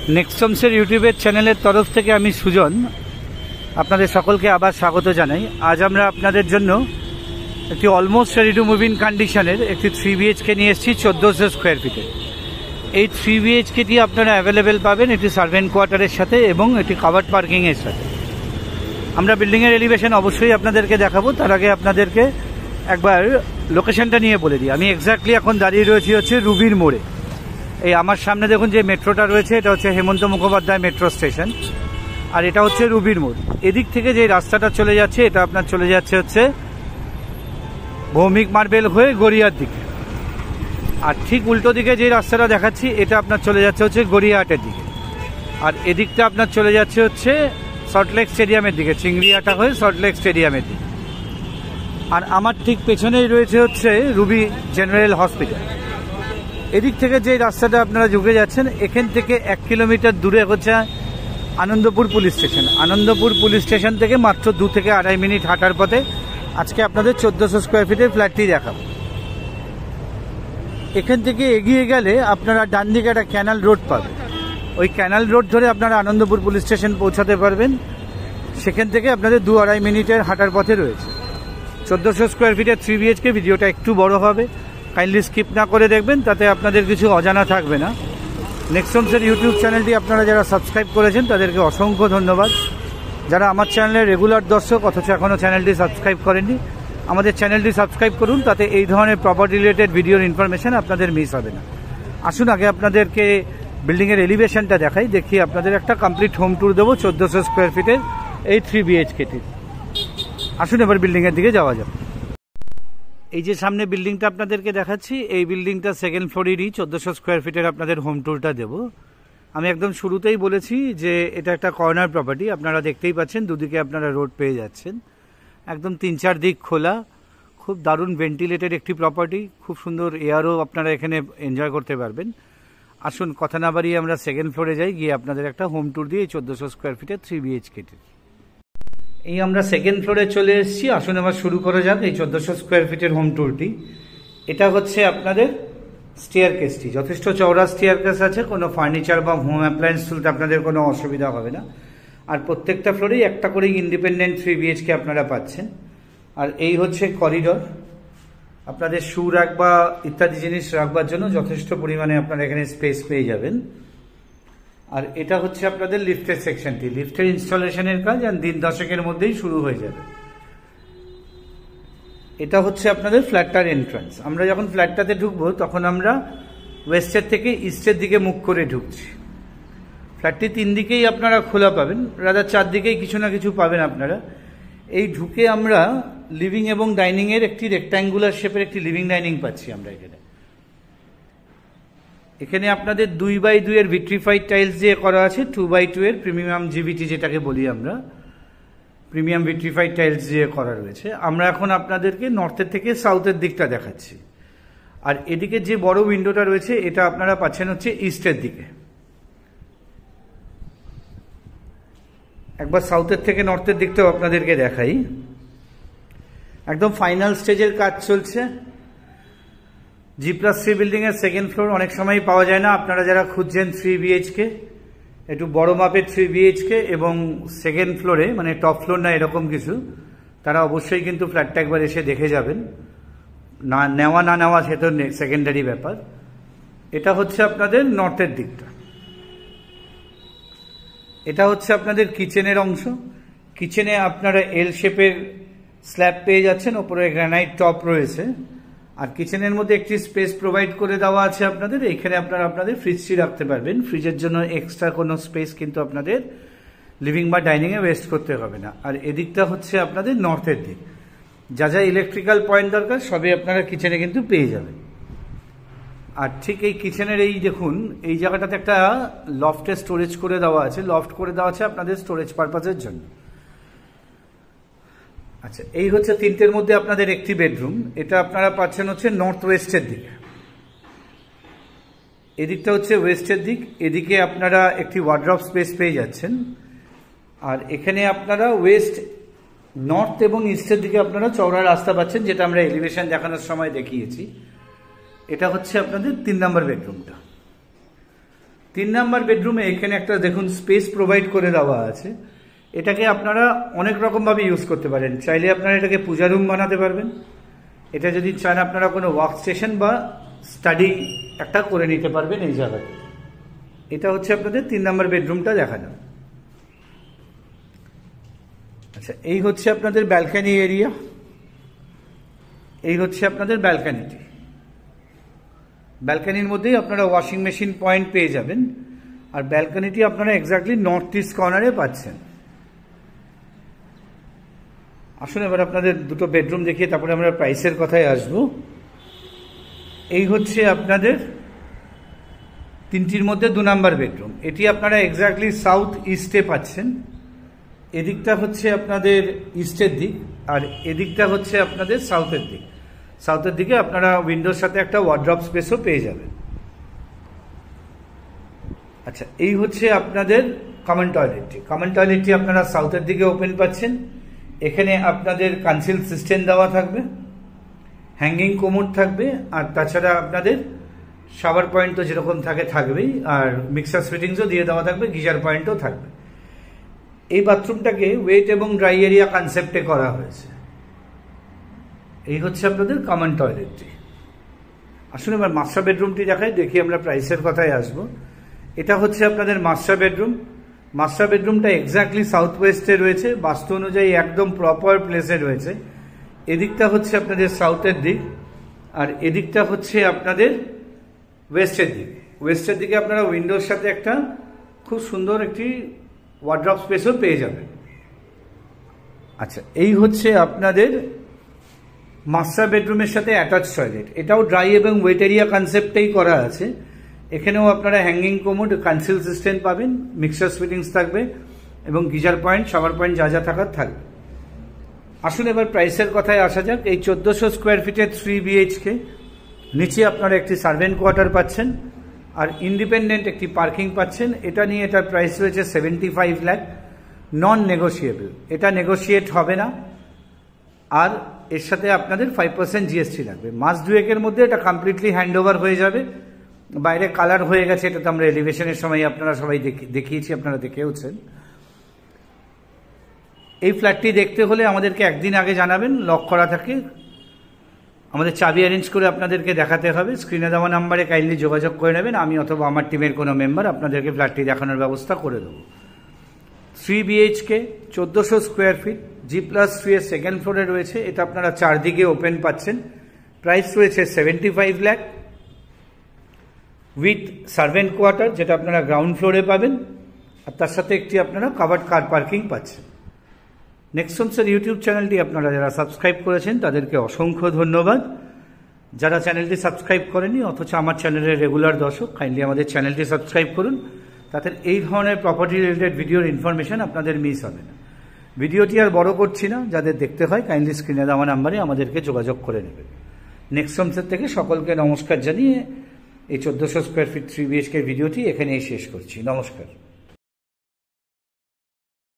নেক্সটমসের ইউটিউবের চ্যানেলের তরফ থেকে আমি সুজন আপনাদের সকলকে আবার স্বাগত জানাই। আজ আমরা আপনাদের জন্য একটি almost ready to move in কন্ডিশনের একটি 3 BHK নিয়ে এসেছি 1400 স্কোয়ার ফিটের। এই 3 BHKটি আপনারা অ্যাভেলেবেল পাবেন একটি সার্ভেন্ট কোয়ার্টারের সাথে এবং একটি কাভার্ড পার্কিংয়ের সাথে। আমরা বিল্ডিংয়ের এলিভেশন অবশ্যই আপনাদেরকে দেখাবো, তার আগে আপনাদেরকে একবার লোকেশনটা নিয়ে বলে দিই। আমি এক্স্যাক্টলি এখন দাঁড়িয়ে রয়েছি হচ্ছে রুবির মোড়ে। এই আমার সামনে দেখুন যে মেট্রোটা রয়েছে, এটা হচ্ছে হেমন্ত মুখোপাধ্যায় মেট্রো স্টেশন, আর এটা হচ্ছে রুবির মোড়। এদিক থেকে যে রাস্তাটা চলে যাচ্ছে এটা আপনার চলে যাচ্ছে হচ্ছে ভৌমিক মার্বেল হয়ে গড়িয়ার দিকে, আর ঠিক উল্টো দিকে যে রাস্তাটা দেখাচ্ছি এটা আপনার চলে যাচ্ছে হচ্ছে গড়িয়াহাটের দিকে, আর এদিকটা আপনার চলে যাচ্ছে হচ্ছে সল্টলেক স্টেডিয়ামের দিকে, চিংড়িয়াটা হয়ে সল্টলেক স্টেডিয়ামের দিকে। আর আমার ঠিক পেছনেই রয়েছে হচ্ছে রুবি জেনারেল হসপিটাল। এদিক থেকে যে রাস্তাটা আপনারা ঢুকে যাচ্ছেন এখান থেকে 1 কিলোমিটার দূরে হচ্ছে Anandpur police station. Anandpur police station থেকে মাত্র 2 থেকে 2.5 মিনিট হাঁটার পথে আজকে আপনাদের 1400 স্কোয়ার ফিটের ফ্ল্যাটটি দেখাবো। এখান থেকে এগিয়ে গেলে আপনারা ডান দিকে একটা ক্যানাল রোড পাবেন, ওই ক্যানাল রোড ধরে আপনারা আনন্দপুর পুলিশ স্টেশন পৌঁছাতে পারবেন। সেখান থেকে আপনাদের 2-2.5 মিনিটের হাঁটার পথে রয়েছে 1400 স্কোয়ার ফিটের 3 BHK। ভিডিওটা একটু বড় হবে, কাইন্ডলি স্কিপ না করে দেখবেন, তাতে আপনাদের কিছু অজানা থাকবে না। নেক্সটমসের ইউটিউব চ্যানেলটি আপনারা যারা সাবস্ক্রাইব করেছেন তাদেরকে অসংখ্য ধন্যবাদ। যারা আমার চ্যানেলের রেগুলার দর্শক অথচ এখনও চ্যানেলটি সাবস্ক্রাইব করেননি, আমাদের চ্যানেলটি সাবস্ক্রাইব করুন, তাতে এই ধরনের প্রপার্টি রিলেটেড ভিডিওর ইনফরমেশন আপনাদের মিস হবে না। আসুন আগে আপনাদেরকে বিল্ডিংয়ের এলিভেশনটা দেখাই, দেখি আপনাদের একটা কমপ্লিট হোম ট্যুর দেবো 1400 স্কোয়ার ফিটের এই 3 BHKটির। আসুন এবার বিল্ডিংয়ের দিকে যাওয়া যাক। এই যে সামনে বিল্ডিংটা আপনাদেরকে দেখাচ্ছি, এই বিল্ডিংটা সেকেন্ড ফ্লোরেরই 1400 স্কোয়ার ফিটের আপনাদের হোম ট্যুরটা দেবো। আমি একদম শুরুতেই বলেছি যে এটা একটা কর্নার প্রপার্টি, আপনারা দেখতেই পাচ্ছেন দুদিকে আপনারা রোড পেয়ে যাচ্ছেন, একদম 3-4 দিক খোলা, খুব দারুণ ভেন্টিলেটেড একটি প্রপার্টি, খুব সুন্দর এয়ারও আপনারা এখানে এনজয় করতে পারবেন। আসুন কথা না বাড়িয়ে আমরা সেকেন্ড ফ্লোরে যাই, গিয়ে আপনাদের একটা হোম ট্যুর দিয়ে 1400 স্কোয়ার ফিটের 3 BHKটির। এই আমরা সেকেন্ড ফ্লোরে চলে এসেছি। আসুন আবার শুরু করা যাক এই 1400 স্কোয়ার ফিটের হোম ট্যুরটি। এটা হচ্ছে আপনাদের স্টেয়ার কেসটি, যথেষ্ট চওড়া স্টেয়ার কেস আছে, কোনো ফার্নিচার বা হোম অ্যাপ্লায়েন্স তুলতে আপনাদের কোনো অসুবিধা হবে না। আর প্রত্যেকটা ফ্লোরেই একটা করেই ইন্ডিপেন্ডেন্ট 3 BHK আপনারা পাচ্ছেন। আর এই হচ্ছে করিডর, আপনাদের শু রাখবা ইত্যাদি জিনিস রাখবার জন্য যথেষ্ট পরিমাণে আপনারা এখানে স্পেস পেয়ে যাবেন। আর এটা হচ্ছে আপনাদের লিফটের সেকশনটি, লিফটের ইনস্টলেশনের কাজ আর 1-10 মধ্যেই শুরু হয়ে যাবে। এটা হচ্ছে আপনাদের ফ্ল্যাটটার এন্ট্রান্স। আমরা যখন ফ্ল্যাটটাতে ঢুকবো তখন আমরা ওয়েস্টের থেকে ইস্টের দিকে মুখ করে ঢুকছি। ফ্ল্যাটটি 3 দিকেই আপনারা খোলা পাবেন, রাদার 4 দিকেই কিছু না কিছু পাবেন আপনারা। এই ঢুকে আমরা লিভিং এবং ডাইনিংয়ের একটি রেক্ট্যাঙ্গুলার শেপের একটি লিভিং ডাইনিং পাচ্ছি আমরা এখানে। এখানে আপনাদের 2x2 এর ভিট্রিফাইড টাইলস দিয়ে করা আছে, 2x2 এর প্রিমিয়াম জিভিটি যেটাকে বলি আমরা, প্রিমিয়াম ভিট্রিফাইড টাইলস দিয়ে করা রয়েছে। আমরা এখন আপনাদেরকে নর্থের থেকে সাউথের দিকটা দেখাচ্ছি। আর এদিকে যে বড় উইন্ডোটা রয়েছে এটা আপনারা পাচ্ছেন হচ্ছে ইস্টের দিকে। একবার সাউথের থেকে নর্থের দিকটাও আপনাদেরকে দেখাই। একদম ফাইনাল স্টেজের কাজ চলছে। G+3 বিল্ডিং এর সেকেন্ড ফ্লোর অনেক সময় পাওয়া যায় না। আপনারা যারা খুঁজছেন 3 BHK, একটু বড় মাপের 3 BHK এবং সেকেন্ড ফ্লোরে মানে টপ ফ্লোর না এরকম কিছু, তারা অবশ্যই কিন্তু ফ্ল্যাটটা একবার এসে দেখে যাবেন। না নেওয়া না নেওয়া সে তো সেকেন্ডারি ব্যাপার। এটা হচ্ছে আপনাদের নর্থের দিকটা। এটা হচ্ছে আপনাদের কিচেনের অংশ। কিচেনে আপনারা এল শেপের স্ল্যাব পেয়ে যাচ্ছেন, ওপরে গ্রানাইট টপ রয়েছে। আর কিচেনের মধ্যে একটি স্পেস প্রোভাইড করে দেওয়া আছে আপনাদের, এখানে আপনারা আপনাদের ফ্রিজটি রাখতে পারবেন। ফ্রিজের জন্য এক্সট্রা কোনো স্পেস কিন্তু আপনাদের লিভিং বা ডাইনিংয়ে ওয়েস্ট করতে হবে না। আর এদিকটা হচ্ছে আপনাদের নর্থের দিক, যা যা ইলেকট্রিক্যাল পয়েন্ট দরকার সবই আপনারা কিচেনে কিন্তু পেয়ে যাবেন। আর ঠিক এই কিচেনের এই দেখুন এই জায়গাটাতে একটা লফটে স্টোরেজ করে দেওয়া আছে, লফট করে দেওয়া আছে আপনাদের স্টোরেজ পারপাসের জন্য। আচ্ছা, এই হচ্ছে 3টের মধ্যে আপনাদের একটি বেডরুম। এটা আপনারা পাচ্ছেন হচ্ছে নর্থ ওয়েস্টের দিকে, এদিকটা হচ্ছে ওয়েস্টের দিক। এদিকে আপনারা একটি ওয়ার্ড্রপ স্পেস পেয়ে যাচ্ছেন। আর এখানে আপনারা ওয়েস্ট, নর্থ এবং ইস্টের দিকে আপনারা চওড়া রাস্তা পাচ্ছেন, যেটা আমরা এলিভেশন দেখানোর সময় দেখিয়েছি। এটা হচ্ছে আপনাদের 3 নম্বর বেডরুমটা। 3 নাম্বার বেডরুমে এখানে একটা দেখুন স্পেস প্রোভাইড করে দেওয়া আছে। এটাকে আপনারা অনেক রকমভাবে ইউজ করতে পারেন। চাইলে আপনারা এটাকে পূজা রুম বানাতে পারবেন। এটা যদি চান আপনারা কোনো ওয়ার্ক স্টেশন বা স্টাডি একটা করে নিতে পারবেন এই জায়গাতে। এটা হচ্ছে আপনাদের 3 নাম্বার বেডরুমটা দেখানো। আচ্ছা, এই হচ্ছে আপনাদের ব্যালকানি এরিয়া। এই হচ্ছে আপনাদের ব্যালকানিটি। ব্যালকানির মধ্যেই আপনারা ওয়াশিং মেশিন পয়েন্ট পেয়ে যাবেন। আর ব্যালকানিটি আপনারা এক্স্যাক্টলি নর্থ ইস্ট কর্নারে পাচ্ছেন। আসুন এবার আপনাদের দুটো বেডরুম দেখিয়ে তারপরে আমরা প্রাইসের কথায় আসবো। এই হচ্ছে আপনাদের 3টির মধ্যে 2 নাম্বার বেডরুম। এটি আপনারা এক্স্যাক্টলি সাউথ ইস্টে পাচ্ছেন। এদিকটা হচ্ছে আপনাদের ইস্টের দিক আর এদিকটা হচ্ছে আপনাদের সাউথের দিক। সাউথের দিকে আপনারা উইন্ডোর সাথে একটা ওয়ার্ড্রপ স্পেসও পেয়ে যাবেন। আচ্ছা, এই হচ্ছে আপনাদের কমন টয়লেটটি। কমন টয়লেটটি আপনারা সাউথের দিকে ওপেন পাচ্ছেন। এখানে আপনাদের কনসিল সিস্টেম দেওয়া থাকবে, হ্যাঙ্গিং কোমোড থাকবে, আর তাছাড়া আপনাদের শাওয়ার পয়েন্ট তো যেরকম থাকবেই, আর মিক্সার ফিটিংসও দিয়ে দেওয়া থাকবে, গিজার পয়েন্টও থাকবে। এই বাথরুমটাকে ওয়েট এবং ড্রাই এরিয়া কনসেপ্টে করা হয়েছে। এই হচ্ছে আপনাদের কমন টয়লেটটি। আসুন এবার মাস্টার বেডরুমটি দেখাই, দেখি আমরা প্রাইসের কথায় আসবো। এটা হচ্ছে আপনাদের মাস্টার বেডরুম। মাস্টার বেডরুমটা এক্স্যাক্টলি সাউথ ওয়েস্টে রয়েছে, বাস্তু অনুযায়ী একদম প্রপার প্লেসে রয়েছে। এদিকটা হচ্ছে আপনাদের সাউথের দিক আর এদিকটা হচ্ছে আপনাদের ওয়েস্টের দিক। ওয়েস্টের দিকে আপনারা উইন্ডোর সাথে একটা খুব সুন্দর একটি ওয়ার্ড্রপ স্পেসও পেয়ে যাবেন। আচ্ছা, এই হচ্ছে আপনাদের মাস্টার বেডরুমের সাথে অ্যাটাচ টয়লেট। এটাও ড্রাই এবং ওয়েট এরিয়া কনসেপ্টেই করা আছে। এখানেও আপনারা হ্যাঙ্গিং কোমোড, কনসিল সিস্টেম পাবেন, মিক্সার ফিটিংস থাকবে এবং গিজার পয়েন্ট, শাওয়ার পয়েন্ট যা যা থাকার থাকবে। আসুন এবার প্রাইসের কথায় আসা যাক। এই 1400 স্কোয়ার ফিটের 3 BHK, নিচে আপনারা একটি সার্ভেন্ট কোয়ার্টার পাচ্ছেন আর ইন্ডিপেন্ডেন্ট একটি পার্কিং পাচ্ছেন। এটা নিয়ে এটার প্রাইস রয়েছে 75 লাখ, নন নেগোশিয়েবল। এটা নেগোশিয়েট হবে না। আর এর সাথে আপনাদের 5% GST লাগবে। মাস দুয়েকের মধ্যে এটা কমপ্লিটলি হ্যান্ড ওভার হয়ে যাবে। বাইরে কালার হয়ে গেছে, এটা তো আমরা এলিভেশনের সময় আপনারা সবাই দেখিয়েছি, আপনারা দেখেওছেন। এই ফ্ল্যাটটি দেখতে হলে আমাদেরকে একদিন আগে জানাবেন, লক করা থাকে। আমাদের চাবি অ্যারেঞ্জ করে আপনাদেরকে দেখাতে হবে। স্ক্রিনে দেওয়া নাম্বারে কাইন্ডলি যোগাযোগ করে নেবেন। আমি অথবা আমার টিমের কোনো মেম্বার আপনাদেরকে ফ্ল্যাটটি দেখানোর ব্যবস্থা করে দেবো। 3 BHK, 1400 স্কোয়ার ফিট, G+3 এর সেকেন্ড ফ্লোরে রয়েছে। এটা আপনারা চারদিকে ওপেন পাচ্ছেন। প্রাইস রয়েছে 75 লাখ উইথ সার্ভেন্ট কোয়ার্টার, যেটা আপনারা গ্রাউন্ড ফ্লোরে পাবেন, আর তার সাথে একটি আপনারা কাভার্ড কার পার্কিং পাচ্ছেন। নেক্সট হোমসের ইউটিউব চ্যানেলটি আপনারা যারা সাবস্ক্রাইব করেছেন তাদেরকে অসংখ্য ধন্যবাদ। যারা চ্যানেলটি সাবস্ক্রাইব করেনি অথচ আমার চ্যানেলের রেগুলার দর্শক, কাইন্ডলি আমাদের চ্যানেলটি সাবস্ক্রাইব করুন। তাতে এই ধরনের প্রপার্টি রিলেটেড ভিডিওর ইনফরমেশন আপনাদের মিস হবে না। ভিডিওটি আর বড় করছি না, যাদের দেখতে হয় কাইন্ডলি স্ক্রিনে দেওয়া নাম্বারে আমাদেরকে যোগাযোগ করে নেবেন। নেক্সট হোমসের থেকে সকলকে নমস্কার জানিয়ে এই 1400 স্কোয়ার ফিট 3 BHK ভিডিওটি এখানেই শেষ করছি। নমস্কার।